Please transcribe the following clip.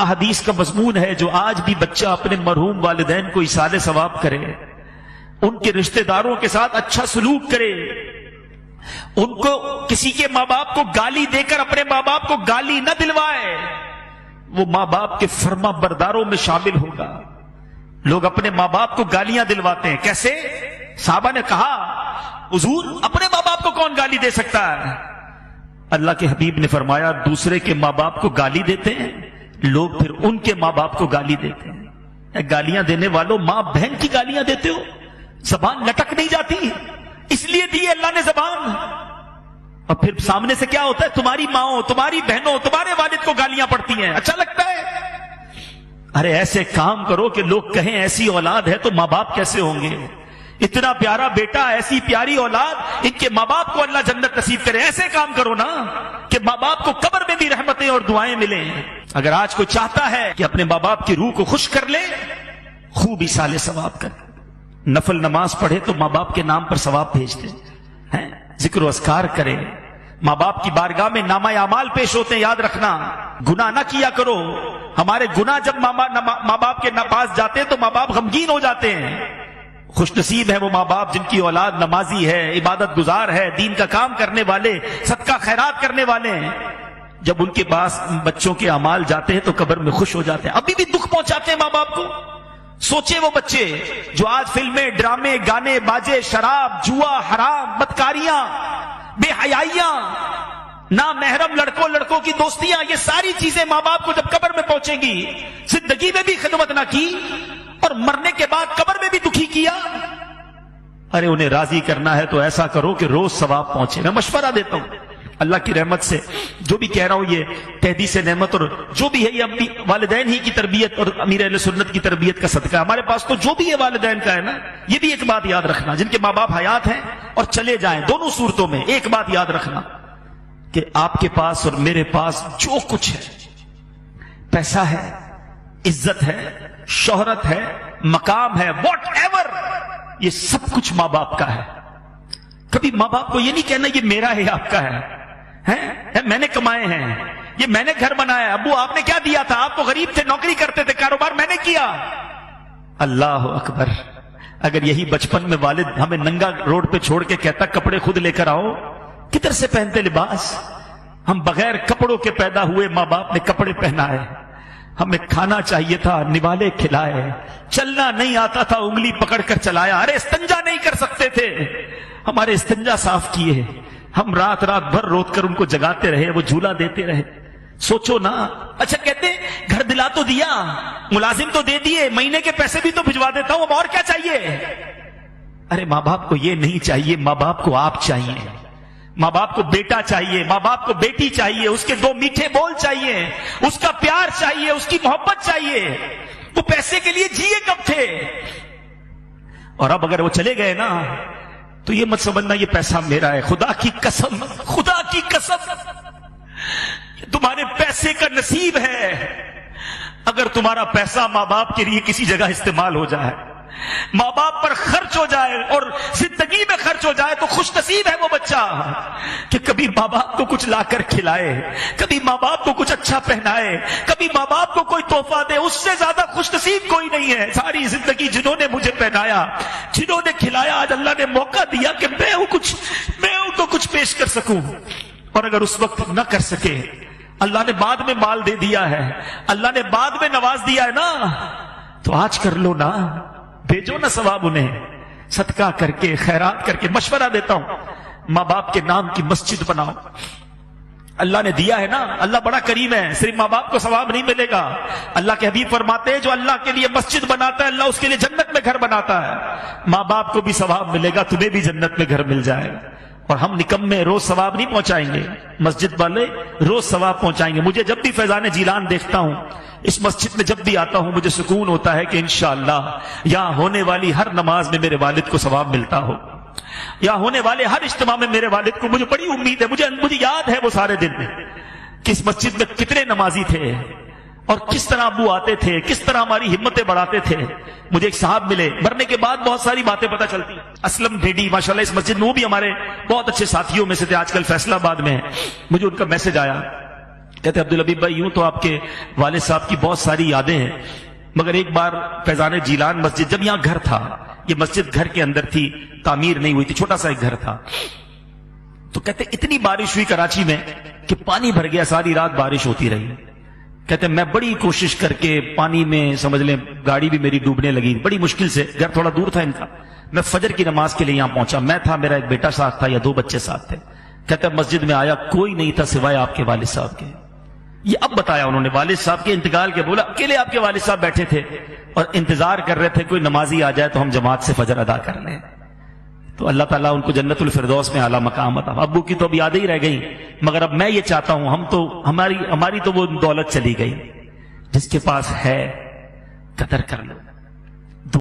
احادیث کا مضمون ہے جو آج بھی بچہ اپنے مرحوم والدین کو ایصال ثواب کرے، ان کے رشتہ داروں کے ساتھ اچھا سلوک کرے، ان کو کسی کے ماں باپ کو گالی دے کر اپنے ماں باپ کو گالی نہ دلوائے، وہ ماں باپ کے فرما برداروں میں شامل ہوگا۔ لوگ اپنے ماں باپ کو گالیاں دلواتے ہیں، کیسے؟ صحابہ نے کہا حضور اپنے ماں باپ کو کون گالی دے سکتا ہے؟ اللہ کے حبیب نے فرمایا دوسرے کے ماں باپ کو گالی دیتے ہیں لوگ، پھر ان کے ماں باپ کو گالی دیتے ہیں۔ گالیاں دینے والوں ماں بہن کی گالیاں دیتے ہو، زبان لٹک نہیں جاتی؟ اس لیے دی اللہ نے زبان، اور پھر سامنے سے کیا ہوتا ہے؟ تمہاری ماں، تمہاری بہنوں، تمہارے والد کو گالیاں پڑتی ہیں، اچھا لگتا ہے؟ ارے ایسے کام کرو کہ لوگ کہیں ایسی اولاد ہے تو ماں باپ کیسے ہوں گے؟ اتنا پیارا بیٹا، ایسی پیاری اولاد، ان کے ماں باپ کو اللہ جنت نصیب کرے۔ ایسے کام کرو نا کہ ماں باپ کو قبر میں بھی رحمتیں اور دعائیں ملیں۔ اگر آج کوئی چاہتا ہے کہ اپنے ماں باپ کی روح کو خوش کر لے، خوب ایصال ثواب کر، نفل نماز پڑھے تو ماں باپ کے نام پر ثواب بھیج دے، ذکر و اذکار کرے، ماں باپ کی بارگاہ میں نامہ اعمال پیش ہوتے ہیں، یاد رکھنا گناہ نہ کیا کرو۔ ہمارے گناہ جب ماں باپ کے پاس جاتے ہیں تو ماں باپ غمگین ہو جاتے ہیں۔ خوش نصیب ہے وہ ماں باپ جن کی اولاد نمازی ہے، عبادت گزار ہے، دین کا کام کرنے والے، صدقہ خیرات کرنے والے ہیں۔ جب ان کے پاس بچوں کے اعمال جاتے ہیں تو قبر میں خوش ہو جاتے ہیں۔ ابھی بھی دکھ پہنچاتے ہیں ماں باپ کو۔ سوچے وہ بچے جو آج فلمیں، ڈرامے، گانے، باجے، شراب، جوا، حرام، بدکاریاں، بے حیائیاں، نامحرم لڑکوں کی دوستیاں، یہ ساری چیزیں ماں باپ کو جب قبر میں پہنچیں گی، زندگی میں بھی خدمت نہ کی اور مرنے کے بعد قبر میں بھی دکھی کیا۔ ارے انہیں راضی کرنا ہے تو ایسا کرو کہ روز ثواب پہنچے۔ میں مشورہ دیتا ہوں اللہ کی رحمت سے، جو بھی کہہ رہا ہوں یہ تحدیث نعمت اور جو بھی ہے یہ اپنی والدین ہی کی تربیت اور امیر اہل سنت کی تربیت کا صدقہ ہے۔ ہمارے پاس تو جو بھی ہے والدین کا ہے نا، یہ بھی ایک بات یاد رکھنا، جن کے ماں باپ حیات ہیں اور چلے جائیں، دونوں صورتوں میں ایک بات یاد رکھنا کہ آپ کے پاس اور میرے پاس جو کچھ ہے، پیسہ ہے، عزت ہے، شہرت ہے، مقام ہے، واٹ ایور، یہ سب کچھ ماں باپ کا ہے۔ کبھی ماں باپ کو یہ نہیں کہنا یہ میرا ہے، آپ کا ہے، میں نے کمائے ہیں، یہ میں نے گھر بنایا، ابو آپ نے کیا دیا تھا، آپ تو غریب تھے، نوکری کرتے تھے، کاروبار میں نے کیا۔ اللہ اکبر! اگر یہی بچپن میں والد ہمیں ننگا روڈ پہ چھوڑ کے کہتا کپڑے خود لے کر آؤ، کدھر سے پہنتے لباس؟ ہم بغیر کپڑوں کے پیدا ہوئے، ماں باپ نے کپڑے پہنائے، ہمیں کھانا چاہیے تھا، نوالے کھلائے، چلنا نہیں آتا تھا، انگلی پکڑ کر چلایا، ارے استنجا نہیں کر سکتے تھے، ہمارے استنجا صاف کیے، ہم رات بھر روت کر ان کو جگاتے رہے، وہ جھولا دیتے رہے۔ سوچو نا، اچھا کہتے گھر دلا تو دیا، ملازم تو دے دیے، مہینے کے پیسے بھی تو بھجوا دیتا ہوں، اب اور کیا چاہیے؟ ارے ماں باپ کو یہ نہیں چاہیے، ماں باپ کو آپ چاہیے، ماں باپ کو بیٹا چاہیے، ماں باپ کو بیٹی چاہیے، اس کے دو میٹھے بول چاہیے، اس کا پیار چاہیے، اس کی محبت چاہیے۔ وہ پیسے کے لیے جیے کب تھے؟ اور اب اگر وہ چلے گئے نا تو یہ مت سمجھنا یہ پیسہ میرا ہے، خدا کی قسم، خدا کی قسم تمہارے پیسے کا نصیب ہے۔ اگر تمہارا پیسہ ماں باپ کے لیے کسی جگہ استعمال ہو جائے، ماں باپ پر خرچ ہو جائے اور زندگی میں خرچ ہو جائے، تو خوش نصیب ہے وہ بچہ کہ کبھی ماں باپ کو کچھ لا کر کھلائے، کبھی ماں باپ کو کچھ اچھا پہنائے، کبھی ماں باپ کو کوئی تحفہ دے۔ اس سے زیادہ خوش نصیب کوئی نہیں ہے۔ ساری زندگی جنہوں نے مجھے پہنایا، جنہوں نے کھلایا، آج اللہ نے موقع دیا کہ میں ان کو کچھ پیش کر سکوں، اور اگر اس وقت نہ کر سکے، اللہ نے بعد میں مال دے دیا ہے، اللہ نے بعد میں نواز دیا ہے نا، تو آج کر لو نا، بھیجو نا ثواب انہیں، صدقہ کر کے، خیرات کر کے۔ مشورہ دیتا ہوں ماں باپ کے نام کی مسجد بناؤ، اللہ نے دیا ہے نا، اللہ بڑا کریم ہے، صرف ماں باپ کو ثواب نہیں ملے گا۔ اللہ کے حبیب فرماتے ہیں جو اللہ کے لیے مسجد بناتا ہے اللہ اس کے لیے جنت میں گھر بناتا ہے۔ ماں باپ کو بھی ثواب ملے گا، تمہیں بھی جنت میں گھر مل جائے گا۔ اور ہم نکمے روز ثواب نہیں پہنچائیں گے، مسجد والے روز ثواب پہنچائیں گے۔ مجھے جب بھی فیضان جیلان دیکھتا ہوں، اس مسجد میں جب بھی آتا ہوں، مجھے سکون ہوتا ہے کہ انشاءاللہ یہاں ہونے والی ہر نماز میں میرے والد کو ثواب ملتا ہو، یہاں ہونے والے ہر اجتماع میں میرے والد کو، مجھے بڑی امید ہے، مجھے یاد ہے وہ سارے دن کہ اس مسجد میں کتنے نمازی تھے اور کس طرح ابو آتے تھے، کس طرح ہماری ہمتیں بڑھاتے تھے۔ مجھے ایک صاحب ملے، مرنے کے بعد بہت ساری باتیں پتہ چلتی، اسلم ڈیڈی ماشاءاللہ اس مسجد میں، وہ بھی ہمارے بہت اچھے ساتھیوں میں سے تھے، آج کل فیصلہ آباد میں ہے۔ مجھے ان کا میسج آیا کہتے عبدالحبیب بھائی یوں تو آپ کے والد صاحب کی بہت ساری یادیں ہیں، مگر ایک بار فیضان جیلان مسجد، جب یہاں گھر تھا، یہ مسجد گھر کے اندر تھی، تعمیر نہیں ہوئی تھی، چھوٹا سا ایک گھر تھا، تو کہتے اتنی بارش ہوئی کراچی میں کہ پانی بھر گیا، ساری رات بارش ہوتی رہی. کہتے میں بڑی کوشش کر کے پانی میں سمجھ لیں گاڑی بھی میری ڈوبنے لگی، بڑی مشکل سے، گھر تھوڑا دور تھا ان کا، میں فجر کی نماز کے لیے یہاں پہنچا، میں تھا، میرا ایک بیٹا ساتھ تھا یا 2 بچے ساتھ تھے. کہتے مسجد میں آیا، کوئی نہیں تھا سوائے آپ کے والد صاحب کے. یہ اب بتایا انہوں نے والد صاحب کے انتقال کے، بولا اکیلے آپ کے والد صاحب بیٹھے تھے اور انتظار کر رہے تھے کوئی نمازی آ جائے تو ہم جماعت سے فجر ادا کر لیں. تو اللہ تعالیٰ ان کو جنت الفردوس میں اعلیٰ مقام عطا. ابو کی تو اب یادیں ہی رہ گئی، مگر اب میں یہ چاہتا ہوں، ہماری تو وہ دولت چلی گئی، جس کے پاس ہے قدر کر لو.